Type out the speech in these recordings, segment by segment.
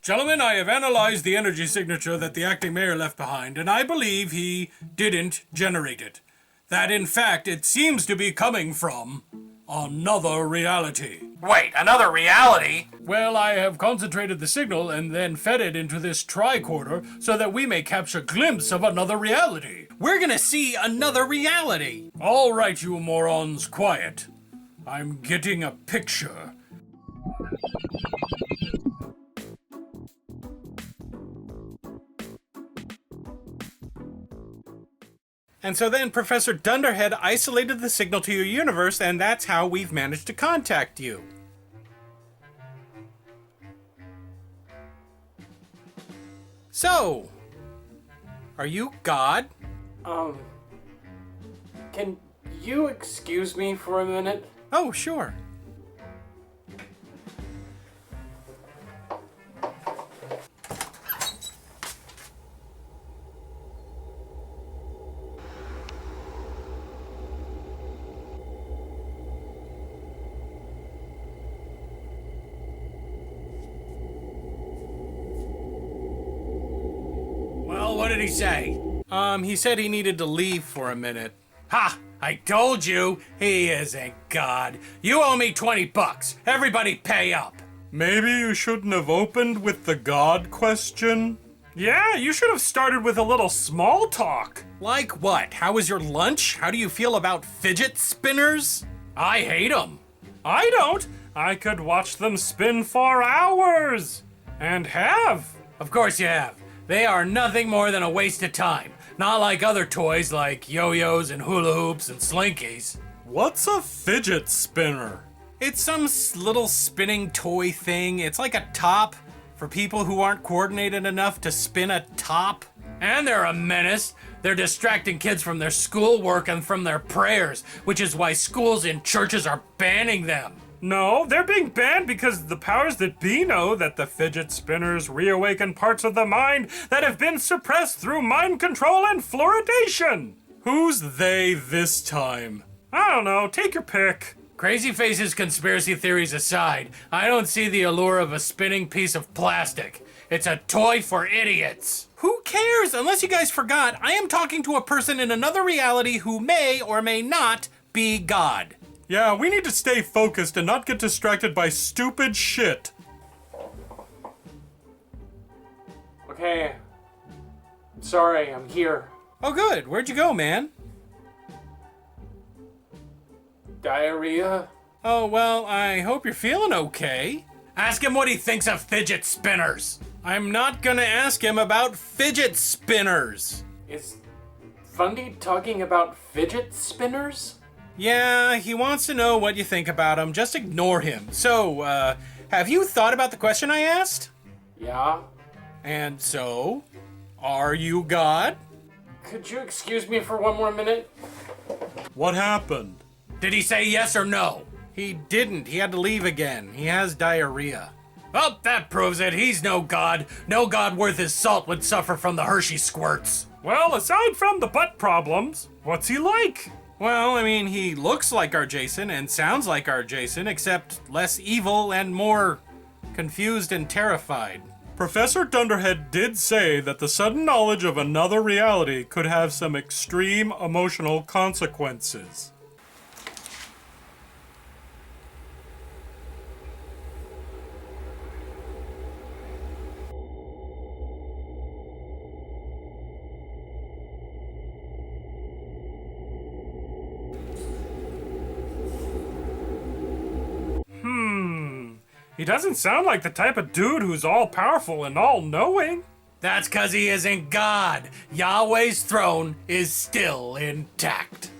Gentlemen, I have analyzed the energy signature that the acting mayor left behind, and I believe he didn't generate it. That, in fact, it seems to be coming from another reality. Wait, another reality? Well, I have concentrated the signal and then fed it into this tricorder so that we may capture a glimpse of another reality. We're gonna see another reality. All right, you morons, quiet. I'm getting a picture. And so then Professor Dunderhead isolated the signal to your universe, and that's how we've managed to contact you. So, are you God? Can you excuse me for a minute? Oh, sure. Well, what did he say? He said he needed to leave for a minute. Ha! I told you, he isn't God. You owe me $20. Everybody pay up. Maybe you shouldn't have opened with the God question? Yeah, you should have started with a little small talk. Like what? How was your lunch? How do you feel about fidget spinners? I hate them. I don't. I could watch them spin for hours. And have. Of course you have. They are nothing more than a waste of time. Not like other toys like yo-yos and hula hoops and slinkies. What's a fidget spinner? It's some little spinning toy thing. It's like a top for people who aren't coordinated enough to spin a top. And they're a menace. They're distracting kids from their schoolwork and from their prayers, which is why schools and churches are banning them. No, they're being banned because the powers that be know that the fidget spinners reawaken parts of the mind that have been suppressed through mind control and fluoridation. Who's they this time? I don't know, take your pick. Crazy Face's conspiracy theories aside, I don't see the allure of a spinning piece of plastic. It's a toy for idiots. Who cares? Unless you guys forgot, I am talking to a person in another reality who may or may not be God. Yeah, we need to stay focused and not get distracted by stupid shit. Okay. Sorry, I'm here. Oh good, where'd you go, man? Diarrhea? Oh, well, I hope you're feeling okay. Ask him what he thinks of fidget spinners. I'm not gonna ask him about fidget spinners. Is Fundy talking about fidget spinners? Yeah, he wants to know what you think about him. Just ignore him. So, have you thought about the question I asked? Yeah. And so, are you God? Could you excuse me for one more minute? What happened? Did he say yes or no? He didn't. He had to leave again. He has diarrhea. Well, that proves it. He's no god. No god worth his salt would suffer from the Hershey squirts. Well, aside from the butt problems, what's he like? Well, I mean, he looks like our Jason and sounds like our Jason, except less evil and more confused and terrified. Professor Dunderhead did say that the sudden knowledge of another reality could have some extreme emotional consequences. He doesn't sound like the type of dude who's all-powerful and all-knowing. That's 'cause he isn't God. Yahweh's throne is still intact.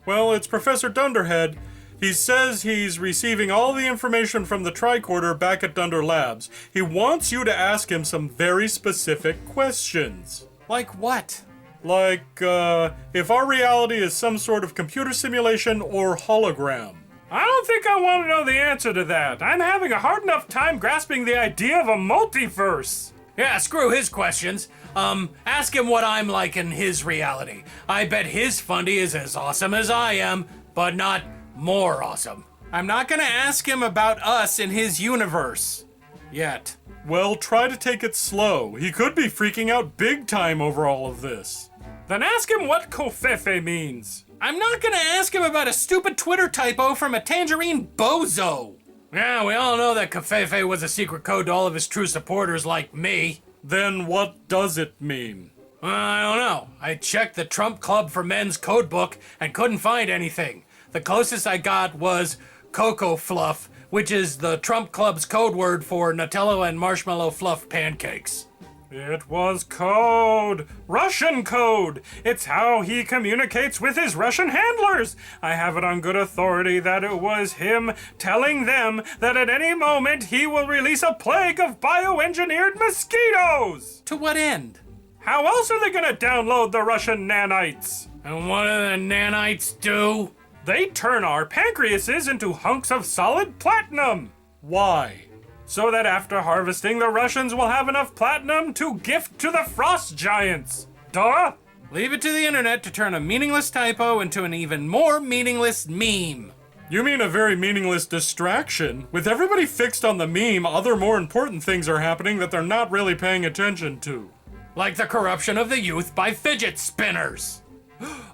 Well, it's Professor Dunderhead. He says he's receiving all the information from the tricorder back at Dunder Labs. He wants you to ask him some very specific questions. Like what? Like, if our reality is some sort of computer simulation or hologram. I don't think I want to know the answer to that. I'm having a hard enough time grasping the idea of a multiverse. Yeah, screw his questions. Ask him what I'm like in his reality. I bet his Fundy is as awesome as I am, but not more awesome. I'm not gonna ask him about us in his universe. Yet. Well, try to take it slow. He could be freaking out big time over all of this. Then ask him what kofefe means. I'm not gonna ask him about a stupid Twitter typo from a tangerine bozo. Yeah, we all know that Kofefe was a secret code to all of his true supporters like me. Then what does it mean? I don't know. I checked the Trump Club for Men's code book and couldn't find anything. The closest I got was Cocoa Fluff, which is the Trump Club's code word for Nutella and marshmallow fluff pancakes. It was code. Russian code. It's how he communicates with his Russian handlers. I have it on good authority that it was him telling them that at any moment he will release a plague of bioengineered mosquitoes. To what end? How else are they gonna download the Russian nanites? And what do the nanites do? They turn our pancreases into hunks of solid platinum. Why? So that after harvesting, the Russians will have enough platinum to gift to the frost giants. Duh! Leave it to the internet to turn a meaningless typo into an even more meaningless meme. You mean a very meaningless distraction? With everybody fixed on the meme, other more important things are happening that they're not really paying attention to. Like the corruption of the youth by fidget spinners.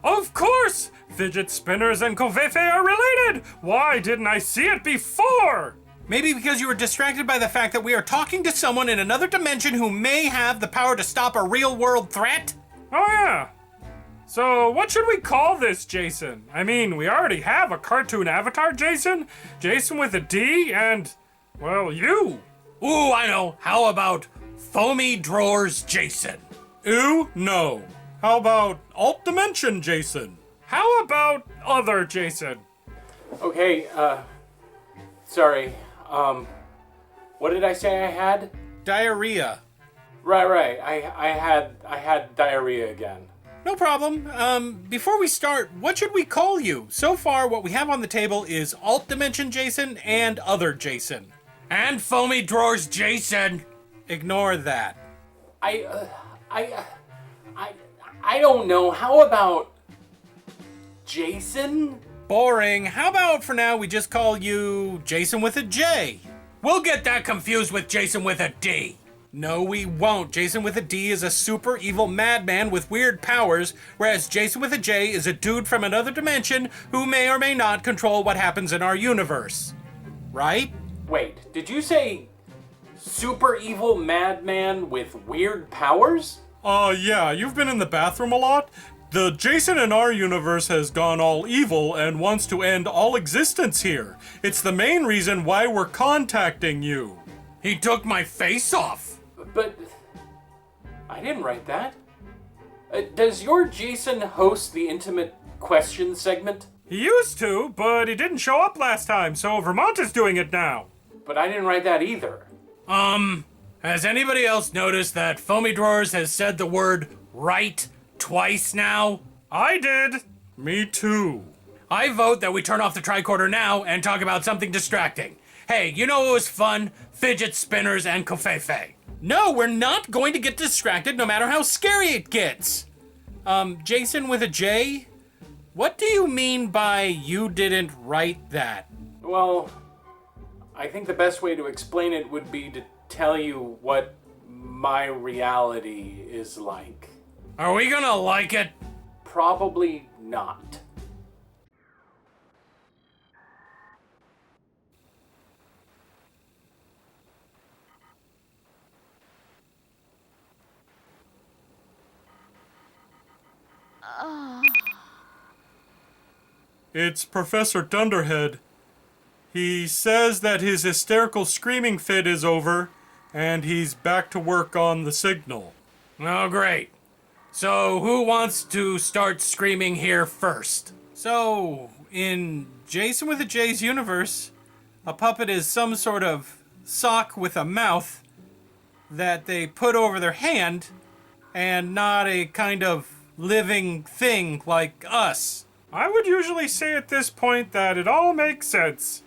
Of course! Fidget spinners and kofefe are related! Why didn't I see it before? Maybe because you were distracted by the fact that we are talking to someone in another dimension who may have the power to stop a real-world threat? Oh yeah. So what should we call this, Jason? I mean, we already have a cartoon avatar, Jason. Jason with a D, and, well, you. Ooh, I know. How about Foamy Drawers Jason? Ew, no. How about Alt Dimension Jason? How about other Jason? Okay, sorry. What did I say I had? Diarrhea. Right. I had diarrhea again. No problem. Before we start, what should we call you? So far, what we have on the table is Alt Dimension Jason and Other Jason. And Foamy Drawers Jason. Ignore that. I don't know. How about Jason? Boring. How about for now we just call you Jason with a J? We'll get that confused with Jason with a D. No, we won't. Jason with a D is a super evil madman with weird powers, whereas Jason with a J is a dude from another dimension who may or may not control what happens in our universe. Right? Wait, did you say super evil madman with weird powers? Yeah, you've been in the bathroom a lot? The Jason in our universe has gone all evil and wants to end all existence here. It's the main reason why we're contacting you. He took my face off. But I didn't write that. Does your Jason host the intimate question segment? He used to, but he didn't show up last time, so Vermont is doing it now. But I didn't write that either. Has anybody else noticed that Foamy Drawers has said the word right twice now? I did. Me too. I vote that we turn off the tricorder now and talk about something distracting. Hey, you know what was fun? Fidget spinners and kofefe. No, we're not going to get distracted no matter how scary it gets. Jason with a J? What do you mean by you didn't write that? Well, I think the best way to explain it would be to tell you what my reality is like. Are we gonna like it? Probably not. It's Professor Dunderhead. He says that his hysterical screaming fit is over, and he's back to work on the signal. Oh, great. So, who wants to start screaming here first? So, in Jason with a J's universe, a puppet is some sort of sock with a mouth that they put over their hand, and not a kind of living thing like us. I would usually say at this point that it all makes sense.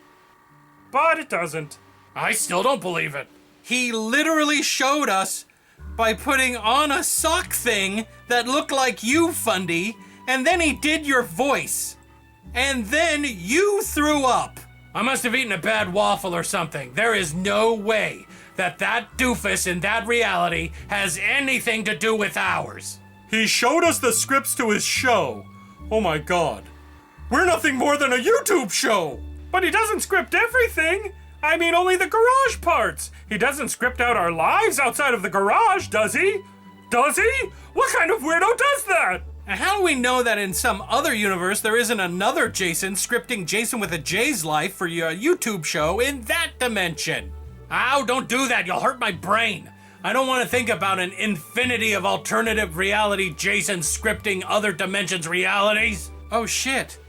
But it doesn't. I still don't believe it. He literally showed us by putting on a sock thing that looked like you, Fundy, and then he did your voice. And then you threw up. I must have eaten a bad waffle or something. There is no way that that doofus in that reality has anything to do with ours. He showed us the scripts to his show. Oh my god. We're nothing more than a YouTube show! But he doesn't script everything! I mean, only the garage parts! He doesn't script out our lives outside of the garage, does he? Does he? What kind of weirdo does that? And how do we know that in some other universe there isn't another Jason scripting Jason with a J's life for your YouTube show in that dimension? Ow, don't do that, you'll hurt my brain. I don't want to think about an infinity of alternative reality Jason scripting other dimensions realities. Oh shit.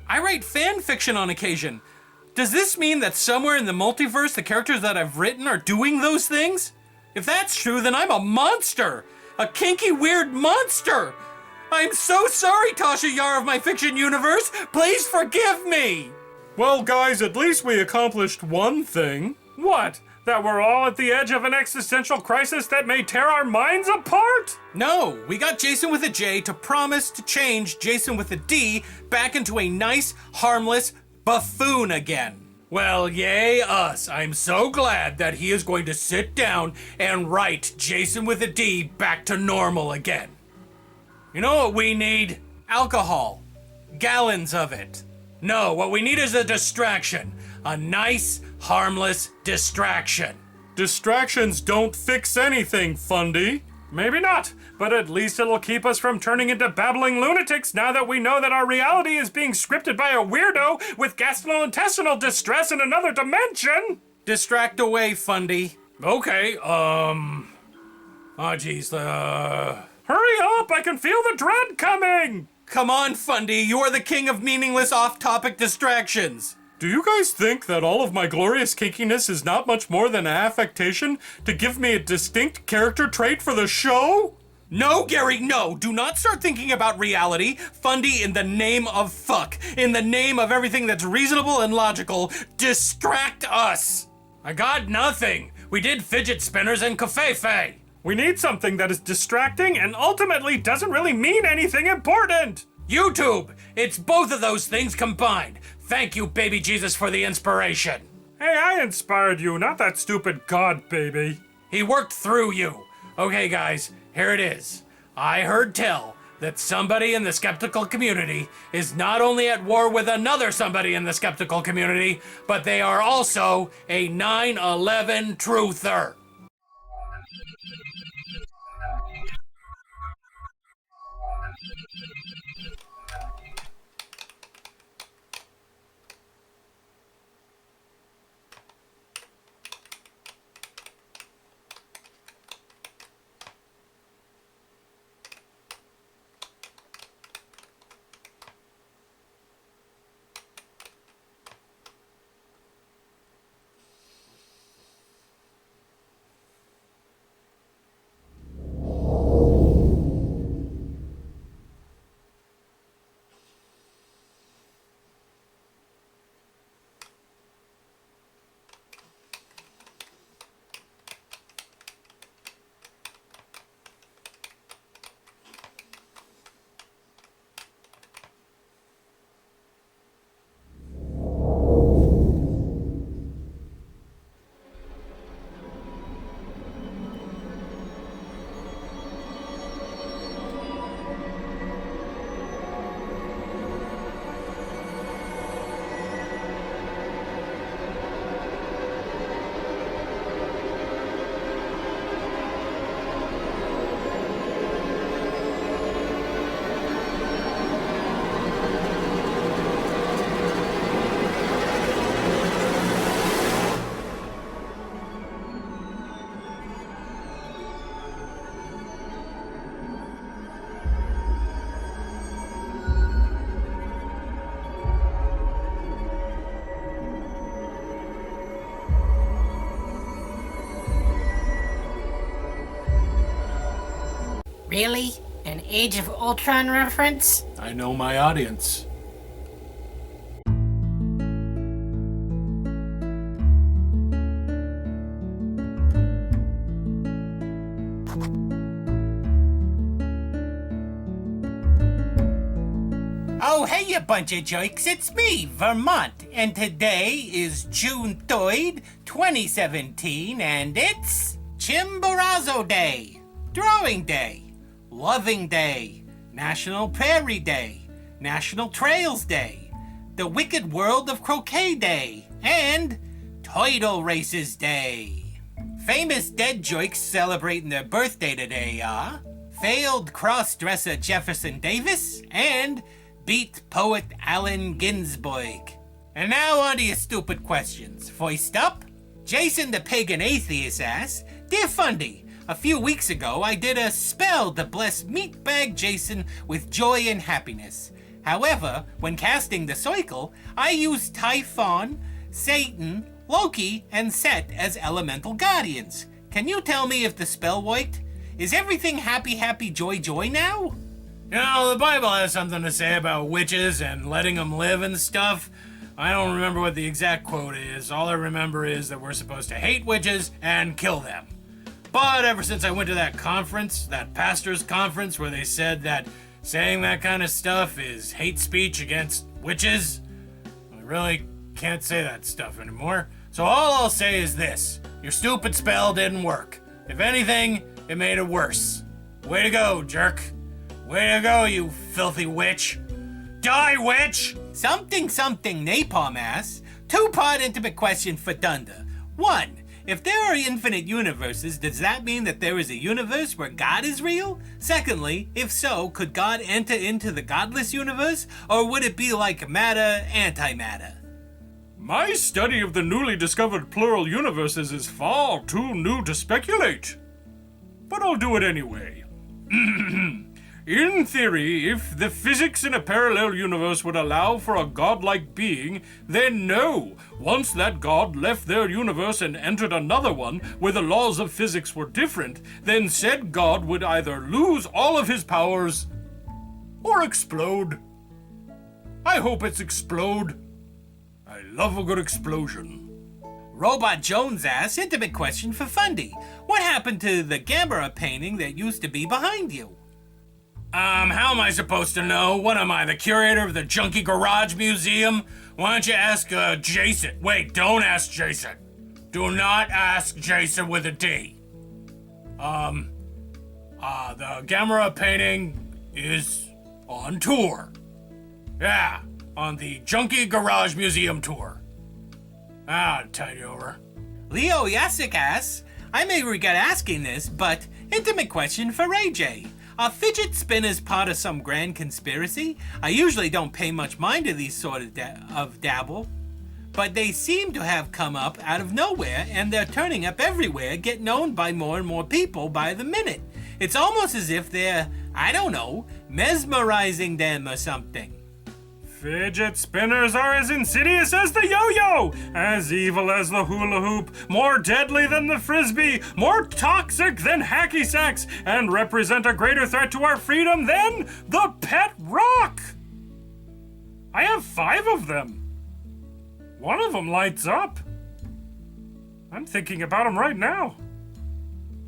I write fan fiction on occasion. Does this mean that somewhere in the multiverse the characters that I've written are doing those things? If that's true, then I'm a monster! A kinky, weird monster! I'm so sorry, Tasha Yar of my fiction universe! Please forgive me! Well, guys, at least we accomplished one thing. What? That we're all at the edge of an existential crisis that may tear our minds apart? No, we got Jason with a J to promise to change Jason with a D back into a nice, harmless buffoon again. Well, yay us. I'm so glad that he is going to sit down and write Jason with a D back to normal again. You know what we need? Alcohol. Gallons of it. No, what we need is a distraction. A nice, harmless distraction. Distractions don't fix anything, Fundy. Maybe not, but at least it'll keep us from turning into babbling lunatics now that we know that our reality is being scripted by a weirdo with gastrointestinal distress in another dimension. Distract away, Fundy. Okay, Oh, jeez, hurry up, I can feel the dread coming! Come on, Fundy, you are the king of meaningless off-topic distractions. Do you guys think that all of my glorious kinkiness is not much more than an affectation to give me a distinct character trait for the show? No, Gary, no! Do not start thinking about reality. Fundy, in the name of fuck, in the name of everything that's reasonable and logical, distract us! I got nothing. We did fidget spinners and covfefe. We need something that is distracting and ultimately doesn't really mean anything important. YouTube! It's both of those things combined. Thank you, baby Jesus, for the inspiration. Hey, I inspired you, not that stupid god baby. He worked through you. Okay, guys, here it is. I heard tell that somebody in the skeptical community is not only at war with another somebody in the skeptical community, but they are also a 9/11 truther. Really? An Age of Ultron reference? I know my audience. Oh, hey, you bunch of jokes, it's me, Vermont, and today is June 3rd, 2017, and it's Chimborazo Day, Drawing Day, Loving Day, National Prairie Day, National Trails Day, The Wicked World of Croquet Day, and Turtle Races Day. Famous dead jokes celebrating their birthday today are failed cross-dresser Jefferson Davis and beat poet Allen Ginsberg. And now on to your stupid questions. First up, Jason the Pagan Atheist asks, Dear Fundy, a few weeks ago I did a spell to bless Meatbag Jason with joy and happiness. However, when casting the cycle, I used Typhon, Satan, Loki, and Set as elemental guardians. Can you tell me if the spell worked? Is everything happy, happy, joy, joy now? You know, the Bible has something to say about witches and letting them live and stuff. I don't remember what the exact quote is. All I remember is that we're supposed to hate witches and kill them. But ever since I went to that conference, that pastor's conference, where they said that saying that kind of stuff is hate speech against witches, I really can't say that stuff anymore. So all I'll say is this. Your stupid spell didn't work. If anything, it made it worse. Way to go, jerk. Way to go, you filthy witch. Die, witch! Something Napalm asks, two-part intimate question for Thunder. 1. If there are infinite universes, does that mean that there is a universe where God is real? Secondly, if so, could God enter into the godless universe, or would it be like matter, antimatter? My study of the newly discovered plural universes is far too new to speculate. But I'll do it anyway. In theory, if the physics in a parallel universe would allow for a godlike being, then no. Once that god left their universe and entered another one where the laws of physics were different, then said god would either lose all of his powers or explode. I hope it's explode. I love a good explosion. Robot Jones asks, intimate question for Fundy. What happened to the Gamera painting that used to be behind you? How am I supposed to know? What am I, the curator of the Junkie Garage Museum? Why don't you ask, Jason? Wait, don't ask Jason. Do not ask Jason with a D. The Gamera painting is on tour. Yeah, on the Junkie Garage Museum tour. I'll tell you over. Leo Yasik asks, I may regret asking this, but intimate question for AJ. Are fidget spinners part of some grand conspiracy? I usually don't pay much mind to these sort of dabble, but they seem to have come up out of nowhere, and they're turning up everywhere, getting owned by more and more people by the minute. It's almost as if they're, I don't know, mesmerizing them or something. Fidget spinners are as insidious as the yo-yo, as evil as the hula hoop, more deadly than the frisbee, more toxic than hacky sacks, and represent a greater threat to our freedom than the pet rock. I have 5 of them. One of them lights up. I'm thinking about him right now.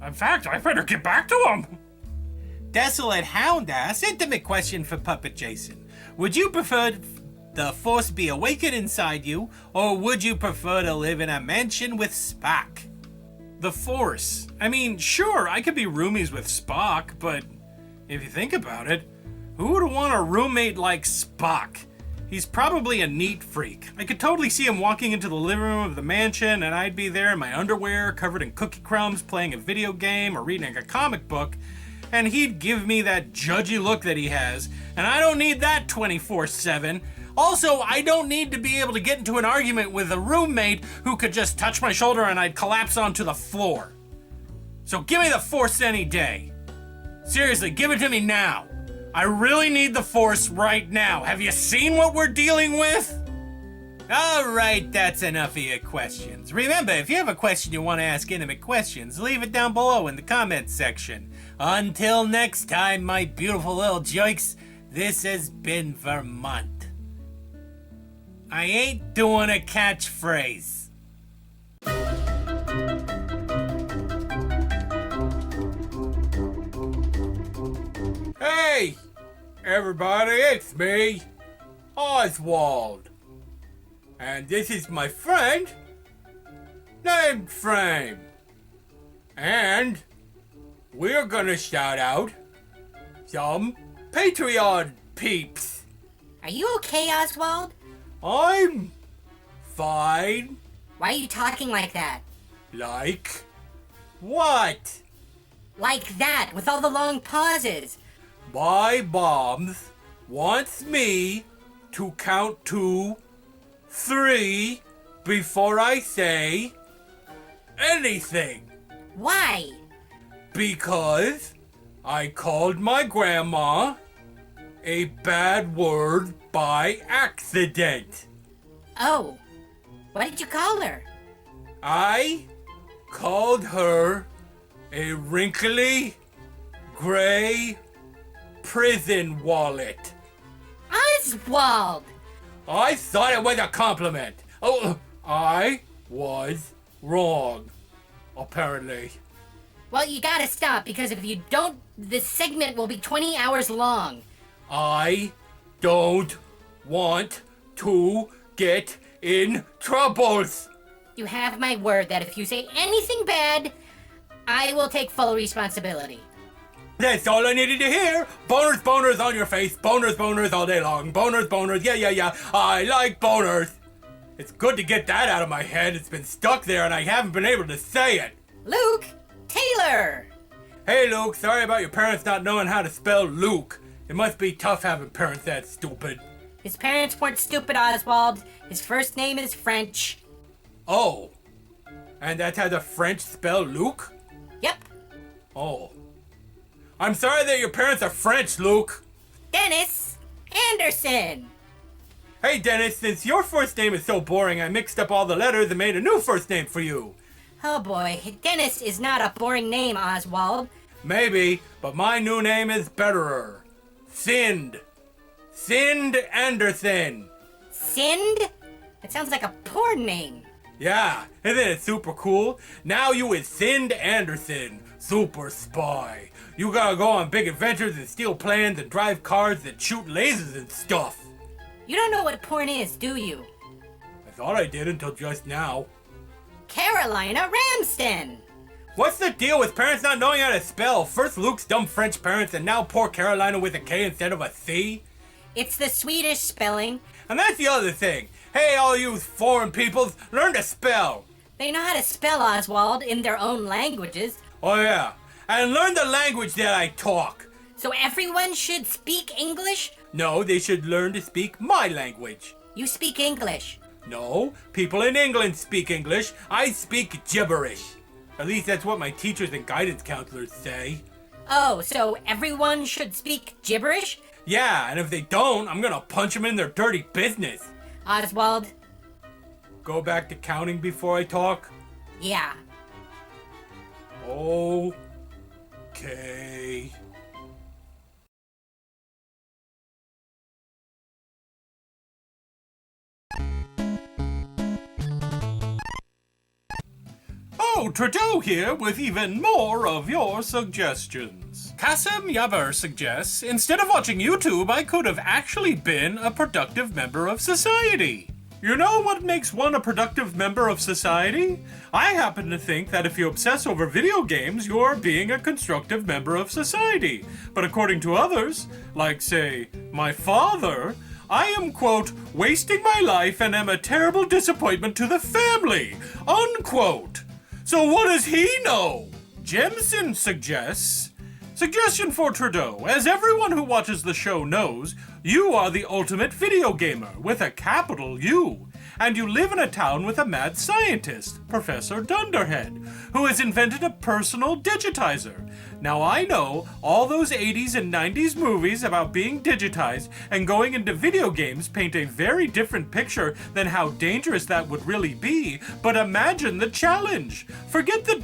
In fact, I better get back to him. Desolate Hound asks, intimate question for Puppet Jason. Would you prefer the Force be awakened inside you, or would you prefer to live in a mansion with Spock? The Force. I mean, sure, I could be roomies with Spock, but if you think about it, who would want a roommate like Spock? He's probably a neat freak. I could totally see him walking into the living room of the mansion, and I'd be there in my underwear, covered in cookie crumbs, playing a video game or reading a comic book, and he'd give me that judgy look that he has, and I don't need that 24/7. Also, I don't need to be able to get into an argument with a roommate who could just touch my shoulder and I'd collapse onto the floor. So give me the Force any day. Seriously, give it to me now. I really need the Force right now. Have you seen what we're dealing with? Alright, that's enough of your questions. Remember, if you have a question you want to ask Intimate Questions, leave it down below in the comments section. Until next time, my beautiful little jokes, this has been Vermont. I ain't doing a catchphrase. Hey, everybody, it's me, Oswald. And this is my friend named Frame. And we're gonna shout out some Patreon peeps. Are you okay, Oswald? I'm fine. Why are you talking like that? Like what? Like that, with all the long pauses. My mom wants me to count to 3 before I say anything. Why? Because I called my grandma a bad word by accident. Oh, what did you call her? I called her a wrinkly, gray prison wallet. Oswald! I thought it was a compliment. Oh, I was wrong, apparently. Well, you gotta stop, because if you don't, this segment will be 20 hours long. I don't want to get in troubles. You have my word that if you say anything bad, I will take full responsibility. That's all I needed to hear. Boners, boners on your face. Boners, boners all day long. Boners, boners. Yeah. I like boners. It's good to get that out of my head. It's been stuck there and I haven't been able to say it. Luke Taylor! Hey, Luke. Sorry about your parents not knowing how to spell Luke. It must be tough having parents that stupid. His parents weren't stupid, Oswald. His first name is French. Oh. And that's how the French spell Luke? Yep. Oh. I'm sorry that your parents are French, Luke. Dennis Anderson! Hey, Dennis, since your first name is so boring, I mixed up all the letters and made a new first name for you. Oh boy, Dennis is not a boring name, Oswald. Maybe, but my new name is betterer. Sind. Sind Anderson. Sind? That sounds like a porn name. Yeah, isn't it super cool? Now you is Sind Anderson, super spy. You gotta go on big adventures and steal planes and drive cars that shoot lasers and stuff. You don't know what porn is, do you? I thought I did until just now. Carolina Ramsden! What's the deal with parents not knowing how to spell? First Luke's dumb French parents and now poor Carolina with a K instead of a C? It's the Swedish spelling. And that's the other thing. Hey, all you foreign peoples, learn to spell. They know how to spell, Oswald, in their own languages. Oh yeah, and learn the language that I talk. So everyone should speak English? No, they should learn to speak my language. You speak English. No, people in England speak English. I speak gibberish. At least that's what my teachers and guidance counselors say. Oh, so everyone should speak gibberish? Yeah, and if they don't, I'm gonna punch them in their dirty business. Oswald? Go back to counting before I talk? Yeah. Okay. Oh, Trudeau here with even more of your suggestions. Kasim Yaver suggests, instead of watching YouTube, I could have actually been a productive member of society. You know what makes one a productive member of society? I happen to think that if you obsess over video games, you're being a constructive member of society. But according to others, like, say, my father, I am, quote, wasting my life and am a terrible disappointment to the family, unquote. So what does he know? Jemison suggests, suggestion for Trudeau, as everyone who watches the show knows, you are the ultimate video gamer, with a capital U. And you live in a town with a mad scientist, Professor Dunderhead, who has invented a personal digitizer. Now I know all those 80s and 90s movies about being digitized and going into video games paint a very different picture than how dangerous that would really be, but imagine the challenge. Forget the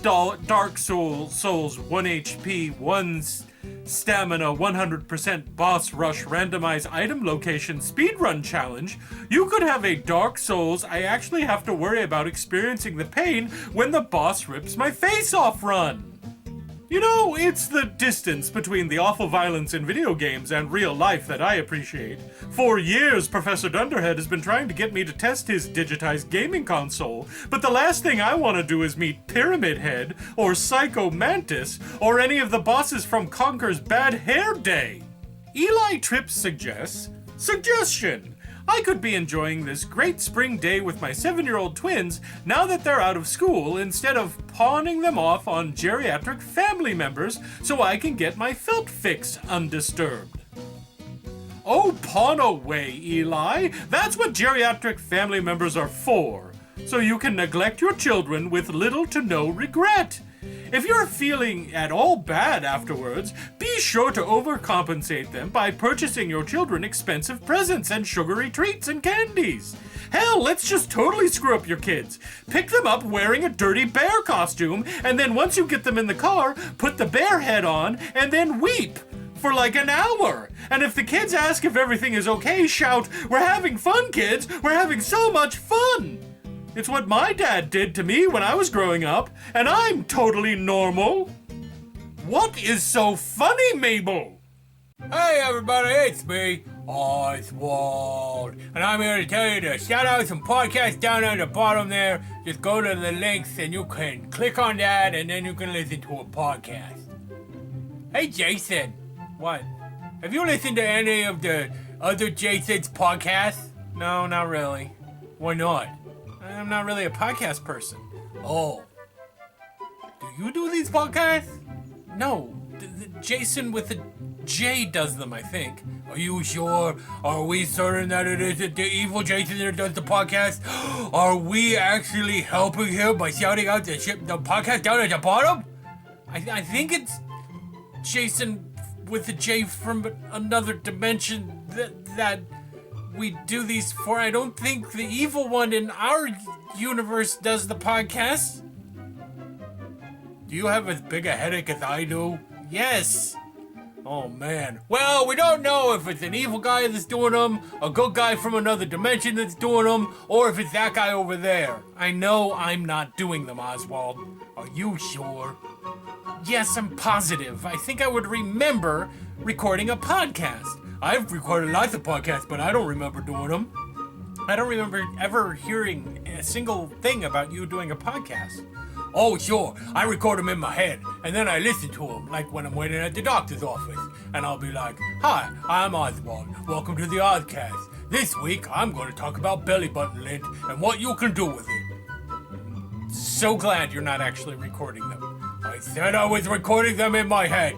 Dark Souls 1 HP, 1 stamina, 100% boss rush randomized item location speedrun challenge. You could have a Dark Souls I actually have to worry about experiencing the pain when the boss rips my face off run. You know, it's the distance between the awful violence in video games and real life that I appreciate. For years, Professor Dunderhead has been trying to get me to test his digitized gaming console, but the last thing I want to do is meet Pyramid Head, or Psycho Mantis, or any of the bosses from Conker's Bad Hair Day. Eli Tripp suggests, suggestion! I could be enjoying this great spring day with my 7-year-old twins now that they're out of school instead of pawning them off on geriatric family members so I can get my felt fix undisturbed. Oh, pawn away, Eli. That's what geriatric family members are for. So you can neglect your children with little to no regret. If you're feeling at all bad afterwards, be sure to overcompensate them by purchasing your children expensive presents and sugary treats and candies. Hell, let's just totally screw up your kids. Pick them up wearing a dirty bear costume, and then once you get them in the car, put the bear head on, and then weep for like an hour. And if the kids ask if everything is okay, shout, "We're having fun, kids! We're having so much fun!" It's what my dad did to me when I was growing up, and I'm totally normal. What is so funny, Mabel? Hey everybody, it's me, Oswald, and I'm here to tell you to shout out some podcasts down at the bottom there. Just go to the links and you can click on that and then you can listen to a podcast. Hey Jason. What? Have you listened to any of the other Jason's podcasts? No, not really. Why not? I'm not really a podcast person. Oh. Do you do these podcasts? No, Jason with a J does them, I think. Are you sure? Are we certain that it isn't the evil Jason that does the podcast? Are we actually helping him by shouting out the podcast down at the bottom? I think it's Jason with a J from another dimension that we do these for. I don't think the evil one in our universe does the podcast. Do you have as big a headache as I do? Yes. Oh man. Well, we don't know if it's an evil guy that's doing them, a good guy from another dimension that's doing them, or if it's that guy over there. I know I'm not doing them, Oswald. Are you sure? Yes, I'm positive. I think I would remember recording a podcast. I've recorded lots of podcasts, but I don't remember doing them. I don't remember ever hearing a single thing about you doing a podcast. Oh, sure. I record them in my head, and then I listen to them, like when I'm waiting at the doctor's office. And I'll be like, "Hi, I'm Oswald. Welcome to the Ozcast. This week, I'm going to talk about belly button lint and what you can do with it." So glad you're not actually recording them. I said I was recording them in my head.